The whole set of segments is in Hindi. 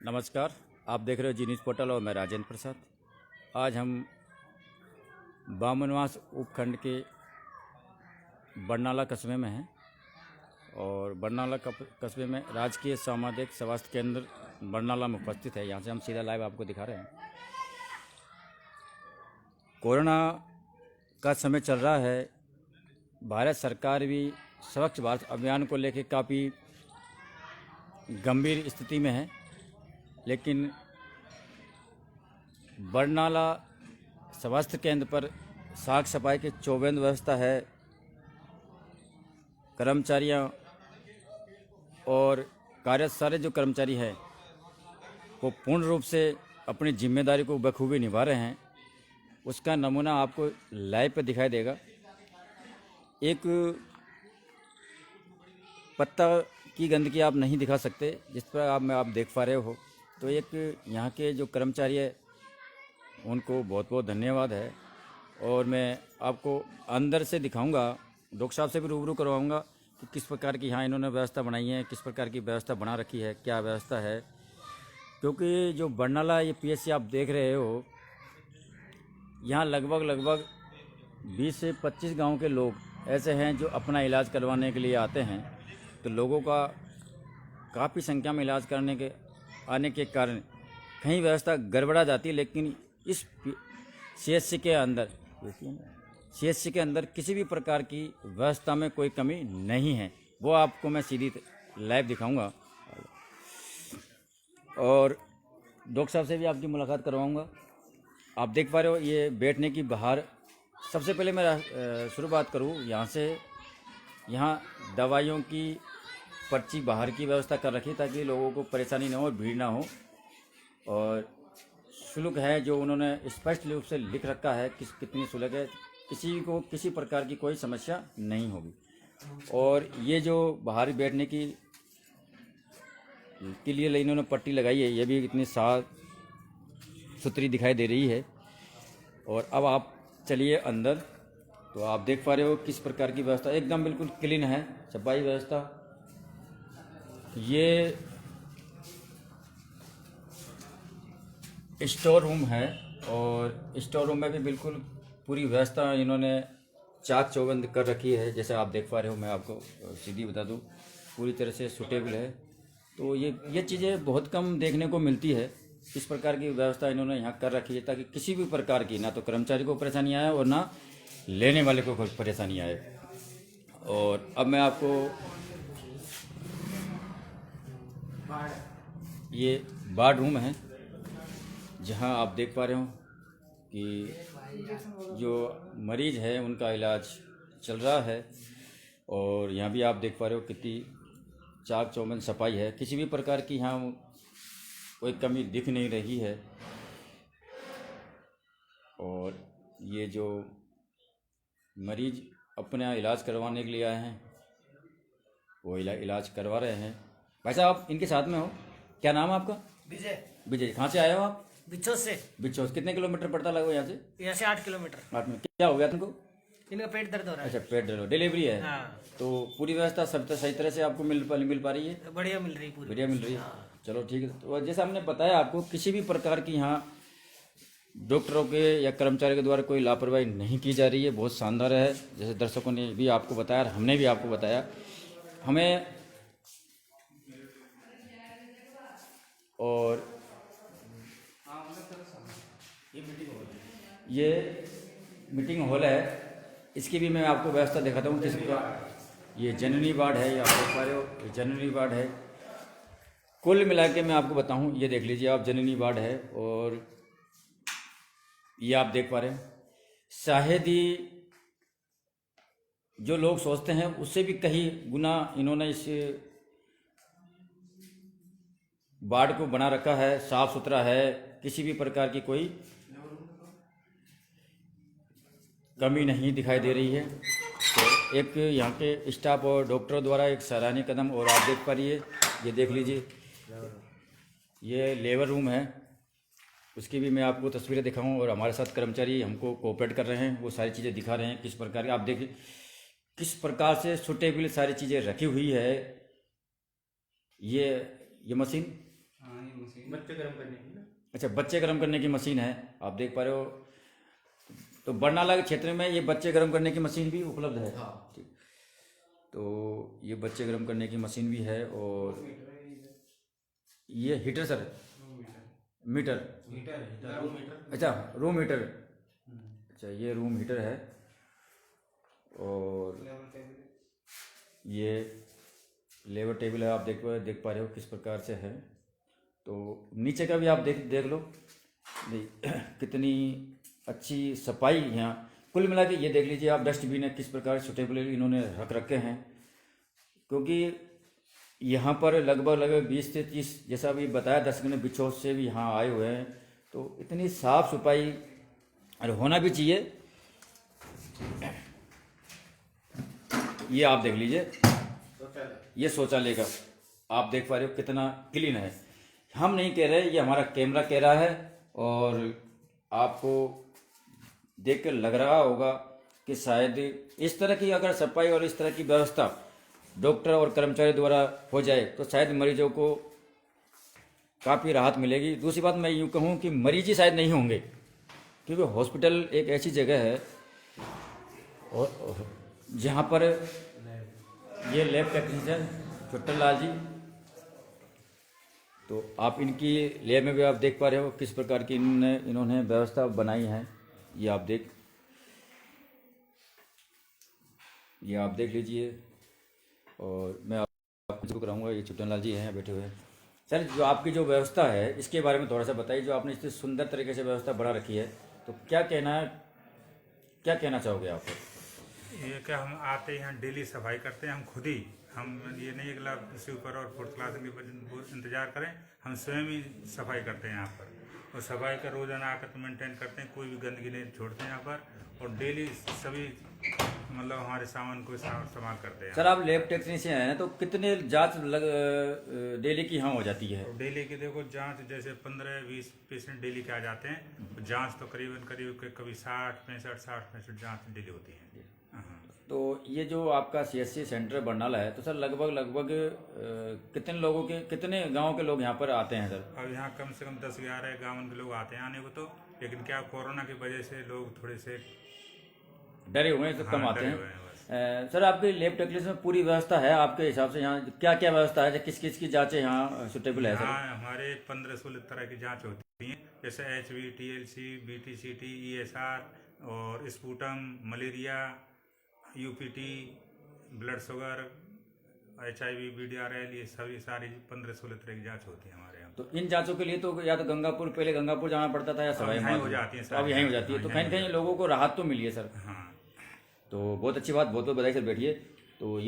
नमस्कार, आप देख रहे हो जी न्यूज़ पोर्टल और मैं राजेंद्र प्रसाद। आज हम बामनवास उपखंड के बरनाला कस्बे में हैं और बरनाला कस्बे में राजकीय सामुदायिक स्वास्थ्य केंद्र बरनाला में उपस्थित है। यहाँ से हम सीधा लाइव आपको दिखा रहे हैं। कोरोना का समय चल रहा है। भारत सरकार भी स्वच्छ भारत अभियान को लेकर काफ़ी गंभीर स्थिति में है, लेकिन बरनाला स्वास्थ्य केंद्र पर साफ सफाई की चौबंद व्यवस्था है। कर्मचारियों और कार्य सारे जो कर्मचारी हैं वो पूर्ण रूप से अपनी जिम्मेदारी को बखूबी निभा रहे हैं। उसका नमूना आपको लाइव पे दिखाई देगा। एक पत्ता की गंदगी आप नहीं दिखा सकते जिस पर आप देख पा रहे हो। तो एक यहाँ के जो कर्मचारी है उनको बहुत बहुत धन्यवाद है। और मैं आपको अंदर से दिखाऊंगा, डॉक्टर साहब से भी रूबरू करवाऊंगा कि किस प्रकार की यहाँ इन्होंने व्यवस्था बनाई है, किस प्रकार की व्यवस्था बना रखी है, क्या व्यवस्था है। क्योंकि जो बरनाला ये पीएचसी आप देख रहे हो, यहाँ लगभग 20 से 25 गांव के लोग ऐसे हैं जो अपना इलाज करवाने के लिए आते हैं। तो लोगों का काफ़ी संख्या में इलाज करने के आने के कारण कहीं व्यवस्था गड़बड़ा जाती है, लेकिन इस सीएचसी के अंदर किसी भी प्रकार की व्यवस्था में कोई कमी नहीं है। वो आपको मैं सीधी लाइव दिखाऊंगा और डॉक्टर साहब से भी आपकी मुलाकात करवाऊंगा। आप देख पा रहे हो ये बैठने की बाहर। सबसे पहले मैं शुरुआत करूं यहाँ से। यहाँ दवाइयों की पर्ची बाहर की व्यवस्था कर रखी ताकि लोगों को परेशानी न हो और भीड़ ना हो। और शुल्क है जो उन्होंने स्पष्ट रूप से लिख रखा है कितनी शुल्क है। किसी को किसी प्रकार की कोई समस्या नहीं होगी। और ये जो बाहर बैठने के लिए इन्होंने पट्टी लगाई है, ये भी इतनी साफ सुथरी दिखाई दे रही है। और अब आप चलिए अंदर, तो आप देख पा रहे हो किस प्रकार की व्यवस्था एकदम बिल्कुल क्लीन है, सफाई व्यवस्था। ये स्टोर रूम है और स्टोर रूम में भी बिल्कुल पूरी व्यवस्था इन्होंने चाक चौबंद कर रखी है। जैसे आप देख पा रहे हो, मैं आपको सीधी बता दूं, पूरी तरह से सूटेबल है। तो ये चीज़ें बहुत कम देखने को मिलती है। इस प्रकार की व्यवस्था इन्होंने यहाँ कर रखी है ताकि किसी भी प्रकार की ना तो कर्मचारी को परेशानी आए और ना लेने वाले को कोई परेशानी आए। और अब मैं आपको ये वार्ड रूम है जहाँ आप देख पा रहे हो कि जो मरीज है उनका इलाज चल रहा है। और यहाँ भी आप देख पा रहे हो कितनी चाक चौबंद सफाई है। किसी भी प्रकार की यहाँ कोई कमी दिख नहीं रही है। और ये जो मरीज अपना इलाज करवाने के लिए आए हैं वो इलाज करवा रहे हैं। भाई साहब आप इनके साथ में हो, क्या नाम है आपका? विजय। कहाँ से आए हो आप? बिच्छोस। कितने किलोमीटर पड़ता लगभग यहाँ से? 8 किलोमीटर। 8 में। क्या हो गया तुमको? इनका पेट दर्द हो रहा है। अच्छा, पेट दर्द, डिलीवरी है। हाँ। तो पूरी व्यवस्था सब तो सही तरह से आपको मिल पा रही है? बढ़िया मिल रही, पूरी बढ़िया मिल रही है। हाँ। चलो ठीक है। तो जैसा हमने बताया आपको, किसी भी प्रकार की यहाँ डॉक्टरों के या कर्मचारी के द्वारा कोई लापरवाही नहीं की जा रही है। बहुत शानदार है। जैसे दर्शकों ने भी आपको बताया, हमने भी आपको बताया। हमें और ये मीटिंग हॉल है, इसकी भी मैं आपको व्यवस्था दिखाता हूँ किस प्रकार। ये जननी वार्ड है, ये आप देख पा रहे हो, ये जननी वार्ड है। कुल मिला के मैं आपको बताऊँ, ये देख लीजिए आप, जननी वार्ड है। और ये आप देख पा रहे हैं, शायद ही जो लोग सोचते हैं उससे भी कहीं गुना इन्होंने इस वार्ड को बना रखा है। साफ सुथरा है, किसी भी प्रकार की कोई कमी नहीं दिखाई दे रही है। तो एक यहाँ के स्टाफ और डॉक्टरों द्वारा एक सराहनीय कदम। और आप देख पा रही है, ये देख लीजिए, ये लेबर रूम है, उसकी भी मैं आपको तस्वीरें दिखाऊं। और हमारे साथ कर्मचारी हमको कोऑपरेट कर रहे हैं, वो सारी चीज़ें दिखा रहे हैं किस प्रकार की। आप देखिए किस प्रकार से सुटेबल सारी चीज़ें रखी हुई है। ये मशीन बच्चे गर्म करने की ना। अच्छा, बच्चे गर्म करने की मशीन है, आप देख पा रहे हो। तो बरनाला के क्षेत्र में ये बच्चे गर्म करने की मशीन भी उपलब्ध है। हाँ। ठीक, तो ये बच्चे गर्म करने की मशीन भी है। और ये heater sir, meter, room heater. अच्छा रूम हीटर, अच्छा ये रूम हीटर है। और ये लेबर टेबल है, आप देख पा रहे हो किस प्रकार से है। तो नीचे का भी आप देख लो, कितनी अच्छी सफाई यहाँ। कुल मिला के ये देख लीजिए आप, डस्टबिन है किस प्रकार सुटेबल इन्होंने रख रखे हैं। क्योंकि यहाँ पर लगभग 20 से 30, जैसा अभी बताया, 10 गने बिछोह से भी यहाँ आए हुए हैं। तो इतनी साफ सफाई होना भी चाहिए। ये आप देख लीजिए, ये शौचालय का आप देख पा रहे हो कितना क्लीन है। हम नहीं कह रहे, ये हमारा कैमरा कह रहा है। और आपको देख कर लग रहा होगा कि शायद इस तरह की अगर सफाई और इस तरह की व्यवस्था डॉक्टर और कर्मचारी द्वारा हो जाए तो शायद मरीजों को काफ़ी राहत मिलेगी। दूसरी बात मैं यूँ कहूँ कि मरीज ही शायद नहीं होंगे, क्योंकि हॉस्पिटल एक ऐसी जगह है और जहाँ पर ये लैब टेक्नीशियन छुट्टन लाल जी, तो आप इनकी लैब में भी आप देख पा रहे हो किस प्रकार की इन्होंने व्यवस्था बनाई है। ये आप देख लीजिए। और मैं आपको जो कराऊंगा, ये छुट्टन लाल जी हैं बैठे हुए। सर, जो आपकी जो व्यवस्था है इसके बारे में थोड़ा सा बताइए। जो आपने इतनी सुंदर तरीके से व्यवस्था बना रखी है, तो क्या कहना चाहोगे आप? ये क्या, हम आते हैं यहाँ डेली सफाई करते हैं हम खुद ही। हम ये नहीं अगला सुपर और फोर्थ क्लास के इंतजार करें, हम स्वयं ही सफाई करते हैं यहाँ पर। और सफाई का रोजाना आकर मेंटेन करते हैं, कोई भी गंदगी नहीं छोड़ते हैं यहाँ पर। और डेली सभी मतलब हमारे सामान को इस्तेमाल करते हैं। सर, आप लैब टेक्नीशियन हैं, तो कितने जांच डेली की यहाँ हो जाती है? और डेली की देखो जांच, जैसे 15-20 पेशेंट डेली के आ जाते हैं। जांच तो करीब कभी 60-65 जांच डेली होती है। हाँ। तो ये जो आपका CSC सेंटर बरनाला है, तो सर लगभग कितने गांव के लोग यहाँ पर आते हैं सर? अब यहाँ कम से कम 10-11 गाँव के लोग आते हैं आने को तो, लेकिन क्या कोरोना की वजह से लोग थोड़े से डरे हुए हैं तो कम आते डरे हैं। हुए हैं बस। सर, आपके लैब टेक्नीशियन में पूरी व्यवस्था है आपके हिसाब से? यहाँ क्या क्या व्यवस्था है, किस किस की जांचें यहाँ सुटेबल है सर? हाँ, हमारे 15-16 तरह की जांच होती हैं, जैसे HB, TLC, BTCT, ESR और sputum, malaria, UPT, blood sugar, HIV, BDRL, ये सभी सारी 15-16 तरह की जांच होती है हमारे यहाँ। तो इन जांचों के लिए तो या तो पहले गंगापुर जाना पड़ता था या सवाई यहीं हो जाती है, तो अब यहीं हो जाती है। तो कहीं ना कहीं लोगों को राहत तो मिली है सर। हाँ। तो बहुत अच्छी बात, बहुत बहुत बधाई सर। बैठिए। तो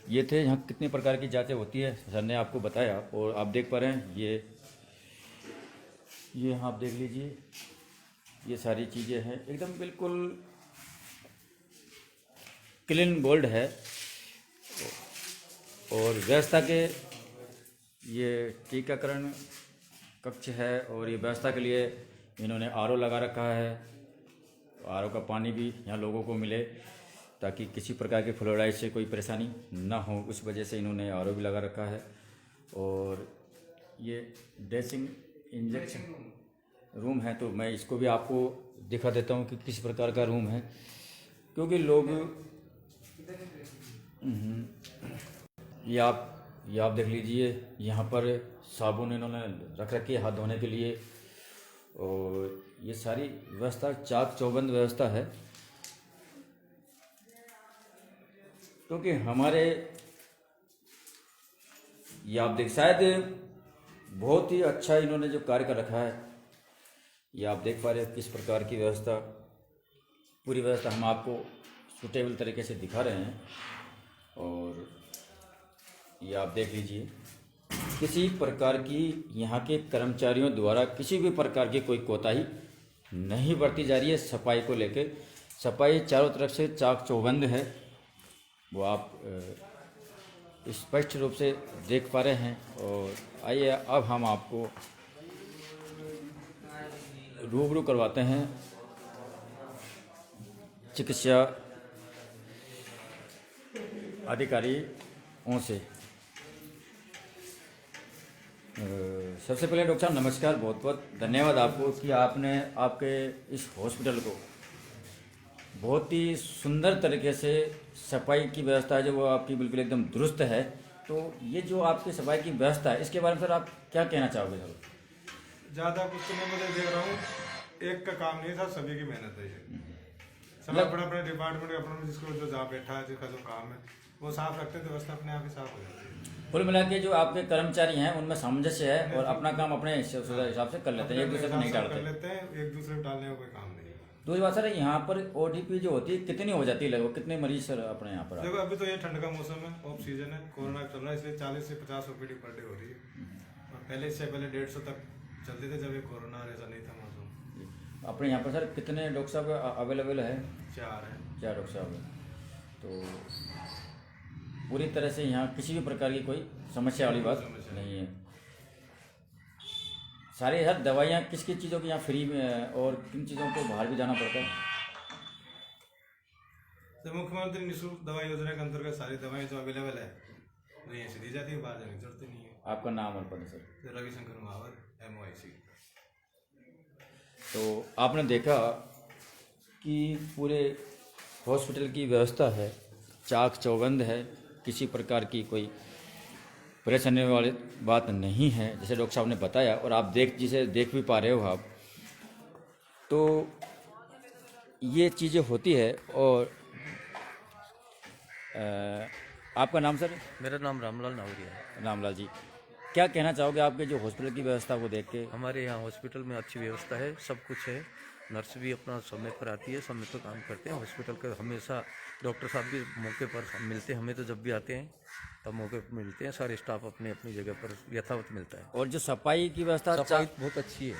ये थे यहाँ कितने प्रकार की जांचें होती है, सर ने आपको बताया। और आप देख पा रहे हैं ये यहाँ आप देख लीजिए, ये सारी चीज़ें हैं एकदम बिल्कुल क्लीन बोल्ड है। और व्यवस्था के ये टीकाकरण कक्ष है। और ये व्यवस्था के लिए इन्होंने RO लगा रखा है। RO का पानी भी यहाँ लोगों को मिले, ताकि किसी प्रकार के फ्लोराइड से कोई परेशानी ना हो, उस वजह से इन्होंने RO भी लगा रखा है। और ये ड्रेसिंग इंजेक्शन रूम है, तो मैं इसको भी आपको दिखा देता हूँ कि किस प्रकार का रूम है। क्योंकि लोग ये आप देख लीजिए, यहाँ पर साबुन इन्होंने रख रखी है हाथ धोने के लिए। और ये सारी व्यवस्था चाक चौबंद व्यवस्था है। क्योंकि हमारे ये आप देख, शायद बहुत ही अच्छा इन्होंने जो कार्य कर रखा है। ये आप देख पा रहे हैं किस प्रकार की व्यवस्था, पूरी व्यवस्था हम आपको सुटेबल तरीके से दिखा रहे हैं। और ये आप देख लीजिए, किसी प्रकार की यहाँ के कर्मचारियों द्वारा किसी भी प्रकार की कोई कोताही नहीं बरती जा रही है सफाई को लेकर। सफाई चारों तरफ से चाक चौबंद है, वो आप स्पष्ट रूप से देख पा रहे हैं। और आइए अब हम आपको रूबरू करवाते हैं चिकित्सा अधिकारियों से। सबसे पहले डॉक्टर साहब नमस्कार, बहुत बहुत धन्यवाद आपको कि आपने आपके इस हॉस्पिटल को बहुत ही सुंदर तरीके से सफाई की व्यवस्था है जो वो आपकी बिल्कुल एकदम दुरुस्त है। तो ये जो आपकी सफाई की व्यवस्था है इसके बारे में सर आप क्या कहना चाहोगे सर? ज़्यादा कुछ तो मैं मुझे देख रहा हूँ, एक का काम नहीं था, सभी की मेहनत है ये। सब अपना अपना डिपार्टमेंट अपना जिसको जो जहाँ बैठा है जिसका जो काम है वो साफ रखते हैं, व्यवस्था अपने आप ही साफ हो जाती है। कुल मिला के जो आपके कर्मचारी हैं उनमें सामंजस्य है और अपना काम अपने हिसाब से कर लेते हैं, एक दूसरे को नहीं कर डालते। लेते हैं, एक दूसरे को डालने का कोई काम नहीं है। दूसरी बात सर, यहाँ पर ओडीपी जो होती है कितनी हो जाती है लगभग, कितने मरीज सर अपने यहाँ पर? देखो अभी तो ये ठंड का मौसम है, ऑफ सीजन है, कोरोना चल रहा है, इसलिए 40 से 50 ओपीडी पर डे हो रही है। और पहले इससे पहले 150 तक चलते थे जब ये कोरोना ऐसा नहीं था मौसम। अपने यहाँ पर सर कितने डॉक्टर साहब अवेलेबल है? 4 है। 4 डॉक्टर साहब हैं। तो पूरी तरह से यहाँ किसी भी प्रकार की कोई समस्या वाली बात नहीं है। सारी हर दवाइयाँ किस किस चीज़ों की यहाँ फ्री में है और किन चीज़ों को बाहर भी जाना पड़ता है? तो मुख्यमंत्री निःशुल्क दवा योजना के अंतर्गत सारी दवाएं जो अवेलेबल है वो यहीं से दी जाती है, बाहर जाने की जरूरत नहीं है। आपका नाम और पद सर? रविशंकर महावर, MOIC। तो आपने देखा कि पूरे हॉस्पिटल की व्यवस्था है, चाक चौबंद है, किसी प्रकार की कोई परेशानी वाली बात नहीं है जैसे डॉक्टर साहब ने बताया। और आप जिसे देख भी पा रहे हो आप, तो ये चीज़ें होती है। और आपका नाम सर? मेरा नाम रामलाल नावरिया है। रामलाल जी, क्या कहना चाहोगे आपके जो हॉस्पिटल की व्यवस्था को देख के? हमारे यहाँ हॉस्पिटल में अच्छी व्यवस्था है, सब कुछ है। नर्स भी अपना समय पर आती है, समय पर काम करते हैं। हॉस्पिटल के हमेशा डॉक्टर साहब भी मौके पर मिलते हैं हमें, तो जब भी आते हैं तब मौके पर मिलते हैं। सारे स्टाफ अपनी अपनी जगह पर यथावत मिलता है। और जो सफाई की व्यवस्था सफाई बहुत अच्छी है।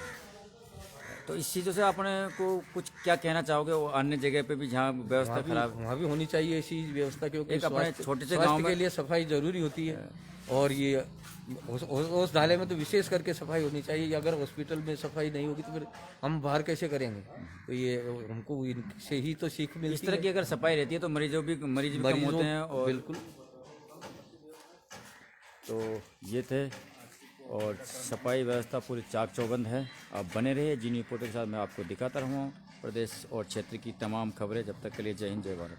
तो इस चीज़ों से आपने को कुछ क्या कहना चाहोगे वो अन्य जगह पे भी जहाँ व्यवस्था खराब? वहाँ भी होनी चाहिए ऐसी व्यवस्था, क्योंकि एक अपने छोटे से गांव स्वास्थ्य में के लिए सफाई जरूरी होती है। और ये उस ढाले में तो विशेष करके सफाई होनी चाहिए। अगर हॉस्पिटल में सफाई नहीं होगी तो फिर हम बाहर कैसे करेंगे? तो ये हमको इनसे ही तो सीख मिलती है। इस तरह की अगर सफाई रहती है तो मरीज भी कम होते हैं। और बिल्कुल। तो ये थे, और सफाई व्यवस्था पूरी चाक चौबंद है। आप बने रहिए जिन रिपोर्टों के साथ मैं आपको दिखाता रहूँगा प्रदेश और क्षेत्र की तमाम खबरें। जब तक के लिए जय हिंद, जय भारत।